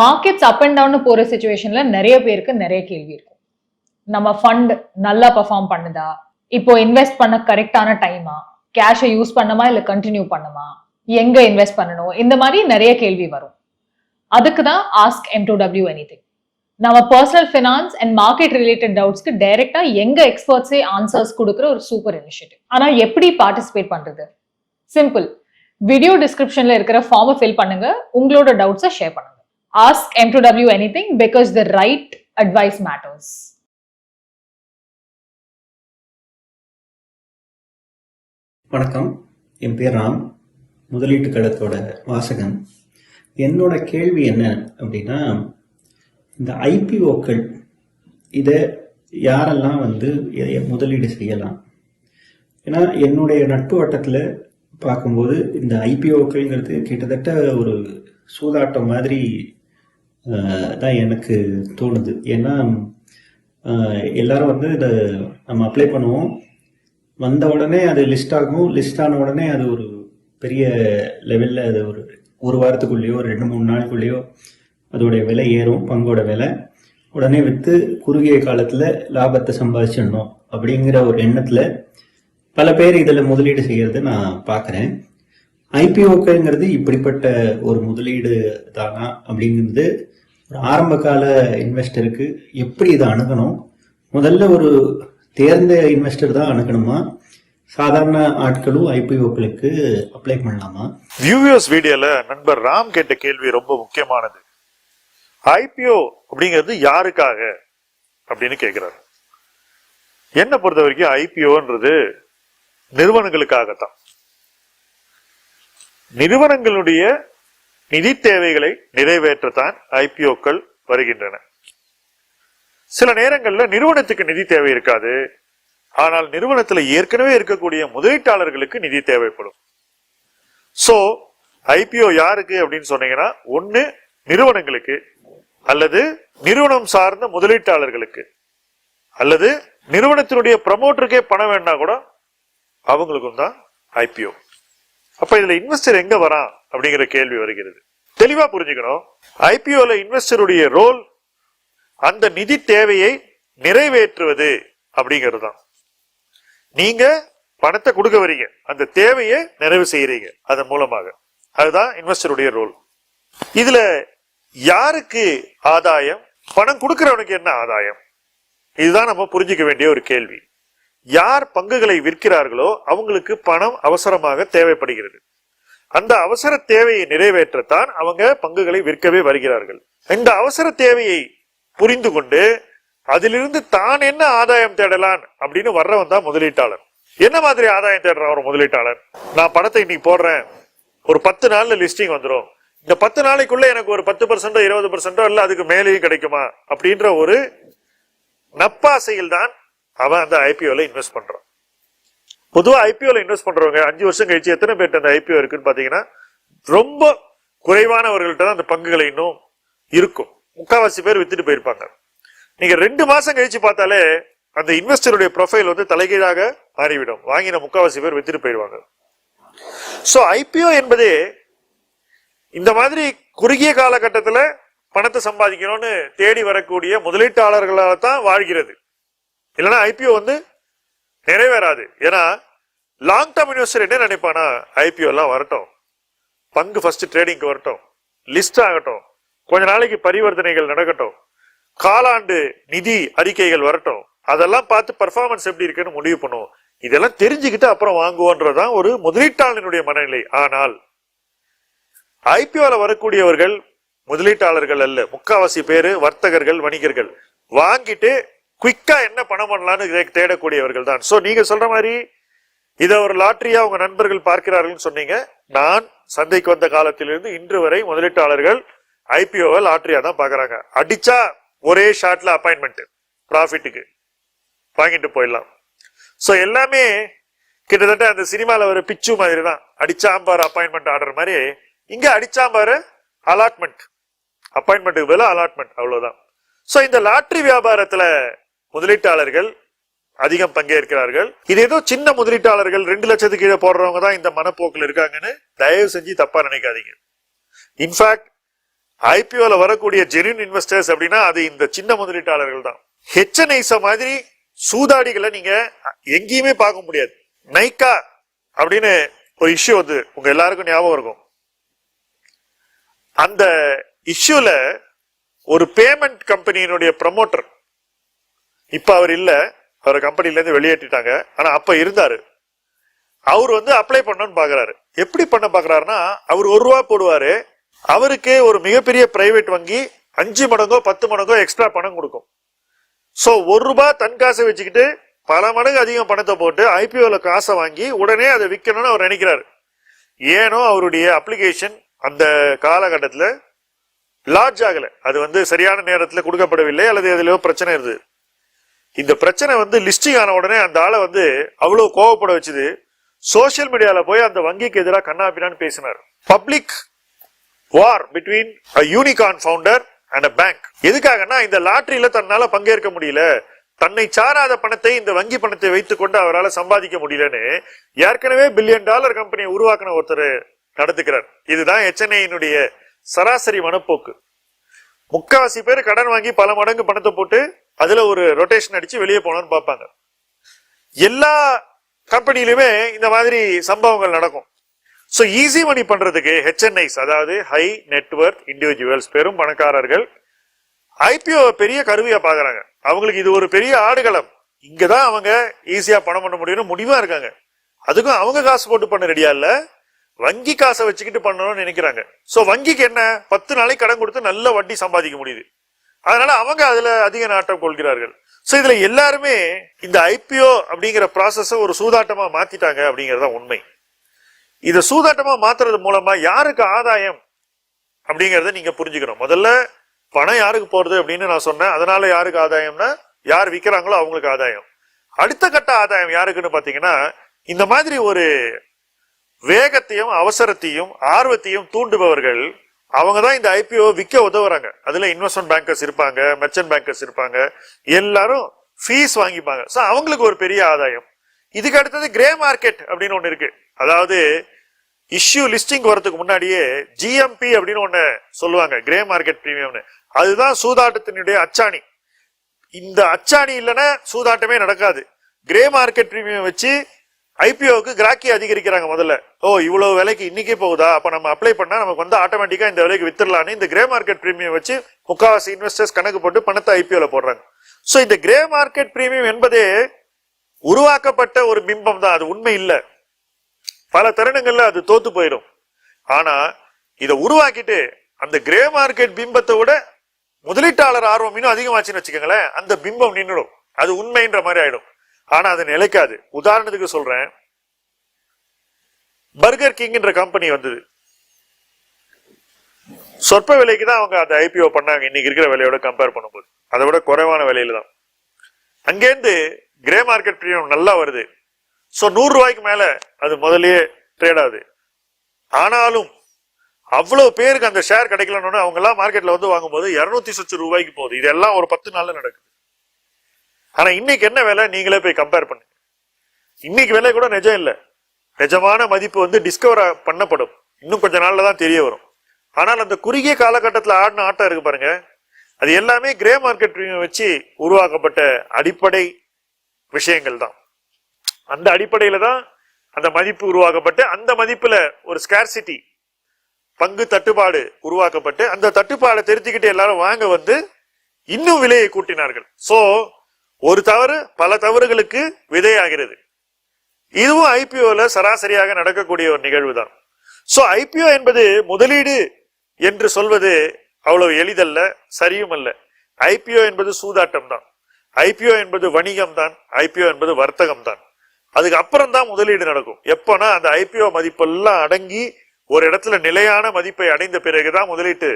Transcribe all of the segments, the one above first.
Markets up and down போற சிச்சுவேஷன்ல நிறைய பேருக்கு நிறைய கேள்வி இருக்கும். நம்ம ஃபண்ட் நல்லா பெர்ஃபார்ம் பண்ணுதா, இப்போ இன்வெஸ்ட் பண்ண கரெக்டான டைமா, கேஷை யூஸ் பண்ணமா இல்ல கண்டினியூ பண்ணுமா, எங்க இன்வெஸ்ட் பண்ணணும், இந்த மாதிரி நிறைய கேள்வி வரும். அதுக்கு தான் ஆஸ்க் M2W எனிதிங். நம்ம personal finance and market related டவுட்ஸ்க்கு டைரக்டா எங்க எக்ஸ்பர்ட்ஸே ஆன்சர்ஸ் கொடுக்குற ஒரு சூப்பர் இனிஷியேட்டிவ். ஆனா எப்படி பார்ட்டிசிபேட் பண்றது? சிம்பிள். வீடியோ டிஸ்கிரிப்ஷன்ல இருக்கிற ஃபார்மை ஃபில் பண்ணுங்க, உங்களோட டவுட்ஸை ஷேர் பண்ணுங்க. Ask M2W anything because the right advice matters. வணக்கம், என் பேர் ராம், முதலீட்டு களத்தோட வாசகன். என்னோட கேள்வி என்ன அப்படின்னா, இந்த ஐபிஓக்கள் இதை யாரெல்லாம் முதலீடு செய்யலாம்? ஏன்னா என்னுடைய நட்பு வட்டத்தில் பார்க்கும்போது இந்த ஐபிஓக்கள்ங்கிறது கிட்டத்தட்ட ஒரு சூதாட்டம் மாதிரி தான் எனக்கு தோணுது. ஏன்னா எல்லாரும் இதை நம்ம அப்ளை பண்ணுவோம், வந்த உடனே அது லிஸ்ட் ஆகும், லிஸ்ட் ஆன உடனே அது ஒரு பெரிய லெவலில் அது ஒரு வாரத்துக்குள்ளேயோ 2-3 நாளுக்குள்ளேயோ அதோடைய விலை ஏறும், பங்கோட விலை. உடனே விற்று குறுகிய காலத்தில் லாபத்தை சம்பாதிச்சிடணும் அப்படிங்கிற ஒரு எண்ணத்தில் பல பேர் இதில் முதலீடு செய்யறது நான் பார்க்குறேன். ஐபிஓக்களுங்கிறது இப்படிப்பட்ட ஒரு முதலீடு தானா அப்படிங்கிறது ஒரு ஆரம்ப கால இன்வெஸ்டருக்கு எப்படி இதை அணுகணும்? முதல்ல ஒரு தேர்ந்த இன்வெஸ்டர் தான் அணுகணுமா, சாதாரண ஆட்களும் ஐபிஓக்களுக்கு அப்ளை பண்ணலாமா? வியூவர்ஸ் வீடியோல நண்பர் ராம் கேட்ட கேள்வி ரொம்ப முக்கியமானது. ஐபிஓ அப்படிங்கிறது யாருக்காக அப்படின்னு கேட்கிறாரு. என்ன பொறுத்த வரைக்கும் ஐபிஓன்றது நிறுவனங்களுக்காகத்தான். நிறுவனங்களுடைய நிதி தேவைகளை நிறைவேற்றத்தான் ஐபிஓக்கள் வருகின்றன. சில நேரங்கள்ல நிறுவனத்துக்கு நிதி தேவை இருக்காது, ஆனால் நிறுவனத்துல ஏற்கனவே இருக்கக்கூடிய முதலீட்டாளர்களுக்கு நிதி தேவைப்படும். சோ ஐபிஓ யாருக்கு அப்படின்னு சொன்னீங்கன்னா, ஒண்ணு நிறுவனங்களுக்கு, அல்லது நிறுவனம் சார்ந்த முதலீட்டாளர்களுக்கு, அல்லது நிறுவனத்தினுடைய ப்ரமோட்டருக்கே பணம் வேணா கூட அவங்களுக்கும் தான் ஐபிஓ. அப்ப இதுல இன்வெஸ்டர் எங்க வரான் அப்படிங்கிற கேள்வி வருகிறது. தெளிவா புரிஞ்சுக்கணும், ஐபிஓல இன்வெஸ்டருடைய ரோல் அந்த நிதி தேவையை நிறைவேற்றுவது அப்படிங்கிறது தான். நீங்க பணத்தை கொடுக்க வரீங்க, அந்த தேவையை நிறைவு செய்யறீங்க அதன் மூலமாக. அதுதான் இன்வெஸ்டருடைய ரோல். இதுல யாருக்கு ஆதாயம்? பணம் கொடுக்கிறவனுக்கு என்ன ஆதாயம்? இதுதான் நம்ம புரிஞ்சுக்க வேண்டிய ஒரு கேள்வி. யார் பங்குகளை விற்கிறார்களோ அவங்களுக்கு பணம் அவசரமாக தேவைப்படுகிறது. அந்த அவசர தேவையை நிறைவேற்றத்தான் அவங்க பங்குகளை விற்கவே வருகிறார்கள். இந்த அவசர தேவையை புரிந்து கொண்டு அதிலிருந்து தான் என்ன ஆதாயம் தேடலாம் அப்படின்னு வர்றவன் தான் முதலீட்டாளர். என்ன மாதிரி ஆதாயம் தேடுறான் ஒரு முதலீட்டாளர்? நான் பணத்தை இன்னைக்கு போடுறேன், ஒரு 10 நாள்ல லிஸ்டிங் வந்துடும், இந்த 10 நாளைக்குள்ள எனக்கு ஒரு 10% 20% இல்ல அதுக்கு மேலேயும் கிடைக்குமா அப்படின்ற ஒரு நப்பாசையில் தான் அவன் அந்த ஐபிஓல இன்வெஸ்ட் பண்றான். பொதுவா ஐபிஓல இன்வெஸ்ட் பண்றவங்க 5 வருஷம் கழிச்சு எத்தனை பேர்ட்ட அந்த ஐபிஓ இருக்குன்னு பாத்தீங்கன்னா, ரொம்ப குறைவானவர்கள்ட்ட தான் அந்த பங்குகளை இன்னும் இருக்கும். முக்காவாசி பேர் வித்துட்டு போயிருப்பாங்க. நீங்க 2 மாசம் கழிச்சு பார்த்தாலே அந்த இன்வெஸ்டருடைய ப்ரொஃபைல் தலைகீழாக மாறிவிடும். வாங்கின முக்காவாசி பேர் வித்துட்டு போயிருவாங்க. சோ ஐபிஓ என்பதே இந்த மாதிரி குறுகிய காலகட்டத்துல பணத்தை சம்பாதிக்கணும்னு தேடி வரக்கூடிய முதலீட்டாளர்களால தான் வாழ்கிறது. இல்லைன்னா ஐபிஓ நிறைவேறாது. ஏன்னா லாங் டேர்ம் இன்வெஸ்டர் என்ன நினைப்பானா, ஐபிஓ எல்லாம் வரட்டும், பங்கு ஃபர்ஸ்ட் ட்ரேடிங்க்கு வரட்டும், லிஸ்ட் ஆகட்டும், கொஞ்ச நாளைக்கு பரிவர்த்தனைகள் நடக்கட்டும், காலாண்டு நிதி அறிக்கைகள் வரட்டும், அதெல்லாம் பார்த்து பர்ஃபார்மன்ஸ் எப்படி இருக்குன்னு முடிவு பண்ணுவோம், இதெல்லாம் தெரிஞ்சுக்கிட்டு அப்புறம் வாங்குவோன்றதான் ஒரு முதலீட்டாளனுடைய மனநிலை. ஆனால் ஐபிஓல வரக்கூடியவர்கள் முதலீட்டாளர்கள் அல்ல, முக்காவாசி பேரு வர்த்தகர்கள், வணிகர்கள். வாங்கிட்டு குயிக்கா என்ன பணம் பண்ணலான்னு தேடக்கூடியவர்கள் தான். சோ நீங்க சொல்ற மாதிரி இத ஒரு லாட்டரியா உங்க நண்பர்கள் பார்க்கிறார்கள் சொன்னீங்க. நான் சந்தைக்கு வந்த காலத்திலிருந்து இன்று வரை முதலீட்டாளர்கள் ஐபிஓவை லாட்டரியா தான் பாக்குறாங்க. அடிச்சா ஒரே ஷாட்ல அப்பாயின்மெண்ட், ப்ராஃபிட்டுக்கு வாங்கிட்டு போயிடலாம். சோ எல்லாமே கிட்டத்தட்ட அந்த சினிமால ஒரு பிச்சு மாதிரி தான். அடிச்சாம்பாரு அப்பாயின்மெண்ட் ஆர்டர் மாதிரி, இங்க அடிச்சாம்பாரு அலாட்மெண்ட், அப்பாயின்மெண்ட்டுக்கு பதிலா அலாட்மெண்ட், அவ்வளவுதான். சோ இந்த லாட்டரி வியாபாரத்துல முதலீட்டாளர்கள் அதிகம் பங்கேற்கிறார்கள். இது ஏதோ சின்ன முதலீட்டாளர்கள் 2 லட்சத்துக்கு கீழே போடுறவங்க தான் இந்த மனப்போக்கில் இருக்காங்கன்னு தயவு செஞ்சு தப்பா நினைக்காதீங்க. இன்ஃபேக்ட் ஐபிஓல வரக்கூடிய ஜென்யூன் இன்வெஸ்டர்ஸ் அப்படின்னா அது இந்த சின்ன முதலீட்டாளர்கள் தான். ஹெச்என்ஐஸ் மாதிரி சூதாடிகளை நீங்க எங்கேயுமே பார்க்க முடியாது. நைக்கா அப்படின்னு ஒரு இஷ்யூ வந்து உங்க எல்லாருக்கும் ஞாபகம் இருக்கும். அந்த இஷ்யூல ஒரு பேமெண்ட் கம்பெனியினுடைய ப்ரமோட்டர், இப்ப அவர் இல்ல, அவர் கம்பெனில இருந்து வெளியேற்றிட்டாங்க, ஆனா அப்ப இருந்தாரு. அவர் வந்து அப்ளை பண்ணணும்னு பாக்குறாரு. எப்படி பண்ண பாக்குறாருன்னா, அவர் ₹1 போடுவாரு, அவருக்கு ஒரு மிகப்பெரிய பிரைவேட் வங்கி 5 மடங்கோ 10 மடங்கோ எக்ஸ்ட்ரா பணம் கொடுக்கும். சோ ₹1 தன் காசை வச்சுக்கிட்டு பல மடங்கு அதிகம் பணத்தை போட்டு ஐபிஓல காசை வாங்கி உடனே அதை விற்கணும்னு அவர் நினைக்கிறாரு. ஏனோ அவருடைய அப்ளிகேஷன் அந்த காலகட்டத்தில் லாட்ஜ் ஆகல, அது வந்து சரியான நேரத்தில் கொடுக்கப்படவில்லை, அல்லது எதுலயோ பிரச்சனை இருந்தது. இந்த பிரச்சனை வந்து லிஸ்டிங் ஆன உடனே அந்த ஆளை வந்து அவ்வளவு கோவப்பட வச்சுது. சோசியல் மீடியால போய் அந்த வங்கிக்கு எதிராக கண்ணாபின்னான்னு பேசினார். Public war between a unicorn founder and a bank. எதுக்காகனா, இந்த லாட்டரியில தன்னால பங்கேற்க முடியல, தன்னை சாராத பணத்தை இந்த வங்கி பணத்தை வைத்துக் கொண்டு அவரால் சம்பாதிக்க முடியலன்னு ஏற்கனவே $1 பில்லியன் கம்பெனியை உருவாக்கின ஒருத்தர் நடந்துக்கிறார். இதுதான் HNI-னுடைய சராசரி மனப்போக்கு. முக்காவாசி பேர் கடன் வாங்கி பல மடங்கு பணத்தை போட்டு அதுல ஒரு ரொட்டேஷன் அடிச்சு வெளியே போனோம்னு பார்ப்பாங்க. எல்லா கம்பெனிலுமே இந்த மாதிரி சம்பவங்கள் நடக்கும். சோ ஈஸி மணி பண்றதுக்கு HNIs, அதாவது ஹை நெட்வொர்த் இண்டிவிஜுவல்ஸ், பெரும் பணக்காரர்கள் ஐபிஓ பெரிய கருவியா பாக்குறாங்க. அவங்களுக்கு இது ஒரு பெரிய ஆடுகளம், இங்கதான் அவங்க ஈஸியா பணம் பண்ண முடியும்னு முடிவா இருக்காங்க. அதுக்கும் அவங்க காசு போட்டு பண்ண ரெடியா இல்ல, வங்கி காசை வச்சுக்கிட்டு பண்ணணும்னு நினைக்கிறாங்க. சோ வங்கிக்கு என்ன, 10 நாளைக்கு கடன் கொடுத்து நல்ல வட்டி சம்பாதிக்க முடியுது. அதனால அவங்க அதுல அதிக நாட்டம் கொள்கிறார்கள். சோ இதுல எல்லாருமே இந்த ஐபிஓ அப்படிங்கிற ப்ராசஸ ஒரு சூதாட்டமா மாத்திட்டாங்க அப்படிங்கறத உண்மை. இத சூதாட்டமா மாத்துறது மூலமா யாருக்கு ஆதாயம் அப்படிங்கறத நீங்க புரிஞ்சுக்கணும். முதல்ல பணம் யாருக்கு போறது அப்படின்னு நான் சொன்னேன். அதனால யாருக்கு ஆதாயம்னா, யார் விற்கிறாங்களோ அவங்களுக்கு ஆதாயம். அடுத்த கட்ட ஆதாயம் யாருக்குன்னு பாத்தீங்கன்னா, இந்த மாதிரி ஒரு வேகத்தையும் அவசரத்தையும் ஆர்வத்தையும் தூண்டுபவர்கள் அவங்க தான் இந்த ஐபிஓ விற்க உதவுறாங்க. அதுல இன்வெஸ்ட்மெண்ட் பேங்கர்ஸ் இருப்பாங்க, மெர்ச்சன்ட் பேங்கர்ஸ் இருப்பாங்க, எல்லாரும் ஃபீஸ் வாங்கிப்பாங்க. சோ அவங்களுக்கு ஒரு பெரிய ஆதாயம். இதுக்கு அடுத்தது கிரே மார்க்கெட் அப்படின்னு ஒண்ணு இருக்கு. அதாவது இஷ்யூ லிஸ்டிங் வரதுக்கு முன்னாடியே ஜிஎம்பி அப்படின்னு ஒண்ணு சொல்லுவாங்க, கிரே மார்க்கெட் பிரீமியம்னு. அதுதான் சூதாட்டத்தினுடைய அச்சாணி. இந்த அச்சாணி இல்லைன்னா சூதாட்டமே நடக்காது. கிரே மார்க்கெட் பிரீமியம் வச்சு ஐபிஓக்கு கிராக்கி அதிகரிக்கிறாங்க. முதல்ல இவ்வளவு விலைக்கு இன்னைக்கே போகுதா, அப்ப நம்ம அப்ளை பண்ணா நமக்கு வந்து ஆட்டோமேட்டிக்கா இந்த விலைக்கு வித்துடலான்னு இந்த கிரே மார்க்கெட் பிரீமியம் வச்சு முக்காவாசி இன்வெஸ்டர்ஸ் கணக்கு போட்டு பணத்தை ஐபிஓல போடுறாங்க. சோ இந்த கிரே மார்க்கெட் பிரீமியம் என்பதே உருவாக்கப்பட்ட ஒரு பிம்பம் தான், அது உண்மை இல்லை. பல தருணங்கள்ல அது தோத்து போயிடும். ஆனா இதை உருவாக்கிட்டு அந்த கிரே மார்க்கெட் பிம்பத்தை விட முதலீட்டாளர் ஆர்வம் இன்னும் அதிகமாச்சுன்னு வச்சுக்கோங்களேன், அந்த பிம்பம் நின்றுடும், அது உண்மைன்ற மாதிரி ஆயிடும். ஆனா அது நிலைக்காது. உதாரணத்துக்கு சொல்றேன், பர்கர் கிங்ன்ற கம்பெனி வந்தது. சொற்ப விலைக்கு தான் அவங்க அந்த ஐபிஓ பண்ணாங்க, இன்னைக்கு இருக்கிற விலையோட கம்பேர் பண்ணும்போது அதை விட குறைவான விலையில தான். அங்கேருந்து கிரே மார்க்கெட் பிரீமியம் நல்லா வருது. சோ $100 மேல அது முதல்லயே ட்ரேட் ஆகுது. ஆனாலும் அவ்வளவு பேருக்கு அந்த ஷேர் கிடைக்கலன்னு அவங்க எல்லாம் மார்க்கெட்ல வந்து வாங்கும்போது $200 போகுது. இதெல்லாம் ஒரு 10 நாள்ல நடக்குது. ஆனா இன்னைக்கு என்ன விலை நீங்களே போய் கம்பேர் பண்ணுங்க. இன்னைக்கு விலை கூட நிஜம் இல்லை, நிஜமான மதிப்பு வந்து டிஸ்கவர் பண்ணப்படும், இன்னும் கொஞ்ச நாள்ல தான் தெரிய வரும். ஆனால் அந்த குறுகிய காலகட்டத்தில் ஆடின ஆட்டம் இருக்கு பாருங்க, அது எல்லாமே கிரே மார்க்கெட் பிரீமியம் வச்சு உருவாக்கப்பட்ட அடிப்படை விஷயங்கள் தான். அந்த அடிப்படையில தான் அந்த மதிப்பு உருவாக்கப்பட்டு, அந்த மதிப்புல ஒரு ஸ்கேர்சிட்டி, பங்கு தட்டுப்பாடு உருவாக்கப்பட்டு, அந்த தட்டுப்பாடை தெரிஞ்சுக்கிட்டு எல்லாரும் வாங்க வந்து இன்னும் விலையை கூட்டினார்கள். சோ ஒரு தவறு பல தவறுகளுக்கு விதையாகிறது. இதுவும் ஐபிஓல சராசரியாக நடக்கக்கூடிய ஒரு நிகழ்வு தான். சோ ஐபிஓ என்பது முதலீடு என்று சொல்வது அவ்வளவு எளிதல்ல, சரியும் அல்ல. ஐபிஓ என்பது சூதாட்டம் தான், ஐபிஓ என்பது வணிகம் தான், ஐபிஓ என்பது வர்த்தகம் தான். அதுக்கு அப்புறம் தான் முதலீடு நடக்கும். எப்போனா அந்த ஐபிஓ மதிப்பெல்லாம் அடங்கி ஒரு இடத்துல நிலையான மதிப்பை அடைந்த பிறகுதான் முதலீட்டு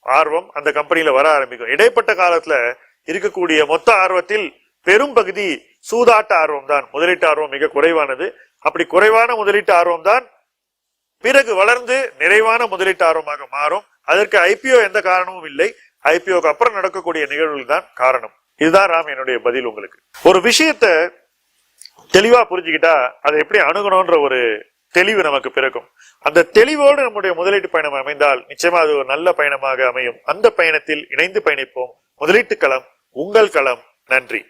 ஆர்வம் அந்த கம்பெனியில வர ஆரம்பிக்கும். இடைப்பட்ட காலத்துல இருக்கக்கூடிய மொத்த ஆர்வத்தில் பெரும் பகுதி சூதாட்ட ஆர்வம் தான், முதலீட்டு ஆர்வம் மிக குறைவானது. அப்படி குறைவான முதலீட்டு ஆர்வம் தான் பிறகு வளர்ந்து நிறைவான முதலீட்டு ஆர்வமாக மாறும். அதற்கு ஐபிஓ எந்த காரணமும் இல்லை, ஐபிஓக்கு அப்புறம் நடக்கக்கூடிய நிகழ்வுகள் தான் காரணம். இதுதான் ராம் என்னுடைய பதில் உங்களுக்கு. ஒரு விஷயத்த தெளிவா புரிஞ்சுக்கிட்டா அதை எப்படி அணுகணும்ன்ற ஒரு தெளிவு நமக்கு பிறக்கும். அந்த தெளிவோடு நம்முடைய முதலீட்டு பயணம் அமைந்தால் நிச்சயமா அது ஒரு நல்ல பயணமாக அமையும். அந்த பயணத்தில் இணைந்து பயணிப்போம். முதலீட்டு களம் உங்கள் களம். நன்றி.